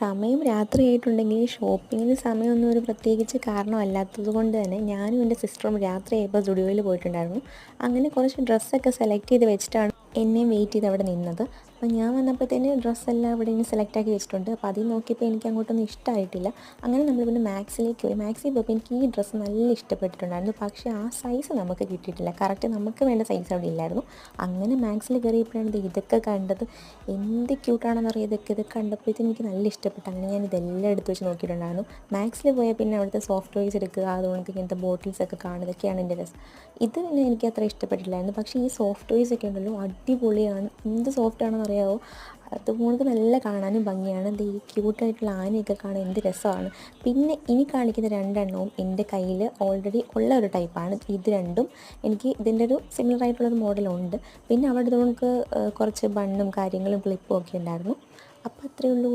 സമയം രാത്രിയായിട്ടുണ്ടെങ്കിൽ ഷോപ്പിങ്ങിന് സമയമൊന്നും ഒരു പ്രത്യേകിച്ച് കാരണമല്ലാത്തത് കൊണ്ട് തന്നെ ഞാനും എൻ്റെ സിസ്റ്ററും രാത്രിയായപ്പോൾ സ്റ്റുഡിയോയിൽ പോയിട്ടുണ്ടായിരുന്നു. അങ്ങനെ കുറച്ച് ഡ്രസ്സൊക്കെ സെലക്ട് ചെയ്ത് വെച്ചിട്ടാണ് എന്നെയും വെയിറ്റ് ചെയ്ത് അവിടെ നിന്നത്. അപ്പോൾ ഞാൻ വന്നപ്പോഴത്തേന് ഡ്രസ്സെല്ലാം അവിടെ നിന്ന് സെലക്റ്റാക്കി വെച്ചിട്ടുണ്ട്. അപ്പോൾ അതിൽ നോക്കിയപ്പോൾ എനിക്ക് അങ്ങോട്ടൊന്നും ഇഷ്ടമായിട്ടില്ല. അങ്ങനെ നമ്മൾ പിന്നെ മാക്സിലേക്ക് പോയി. മാക്സിൽ പോയപ്പോൾ എനിക്ക് ഈ ഡ്രസ്സ് നല്ല ഇഷ്ടപ്പെട്ടിട്ടുണ്ടായിരുന്നു. പക്ഷേ ആ സൈസ് നമുക്ക് കിട്ടിയിട്ടില്ല. കറക്റ്റ് നമുക്ക് വേണ്ട സൈസ് അവിടെ ഇല്ലായിരുന്നു. അങ്ങനെ മാക്സിൽ കയറിയപ്പോഴാണ് ഇതൊക്കെ കണ്ടത്. എന്ത് ക്യൂട്ടാണെന്ന് അറിയാം ഇത് കണ്ടപ്പോഴത്തേക്കും എനിക്ക് നല്ല ഇഷ്ടപ്പെട്ടു. അങ്ങനെ ഞാൻ ഇതെല്ലാം എടുത്ത് വെച്ച് നോക്കിയിട്ടുണ്ടായിരുന്നു. മാക്സിൽ പോയാൽ പിന്നെ അവിടുത്തെ സോഫ്റ്റ് ടോയ്സ് എടുക്കുക, അതുകൊണ്ട് ഇങ്ങനത്തെ ബോട്ടിൽസൊക്കെ കാണുക, ഇതൊക്കെയാണ് എൻ്റെ രസം. ഇത് പിന്നെ എനിക്ക് അത്ര ഇഷ്ടപ്പെട്ടില്ലായിരുന്നു. പക്ഷേ ഈ സോഫ്റ്റ് ടോയ്സ് ഒക്കെ ഉണ്ടല്ലോ അടിപൊളിയാണ്. എന്ത് സോഫ്റ്റ് ആണെന്ന് അറിയാമോ? അതുകൊണ്ട് നല്ല കാണാനും ഭംഗിയാണ്. ഈ ക്യൂട്ടായിട്ടുള്ള ആനയൊക്കെ കാണാൻ എന്ത് രസമാണ്. പിന്നെ ഇനി കാണിക്കുന്ന രണ്ടെണ്ണവും എൻ്റെ കയ്യിൽ ഓൾറെഡി ഉള്ള ഒരു ടൈപ്പാണ്. ഇത് രണ്ടും എനിക്ക് ഇതിൻ്റെ ഒരു സിമിലർ ആയിട്ടുള്ളൊരു മോഡലുണ്ട്. പിന്നെ അവിടെ നമുക്ക് കുറച്ച് ബണ്ണും കാര്യങ്ങളും ക്ലിപ്പും ഒക്കെ ഉണ്ടായിരുന്നു. അപ്പോൾ അത്രയേ ഉള്ളൂ.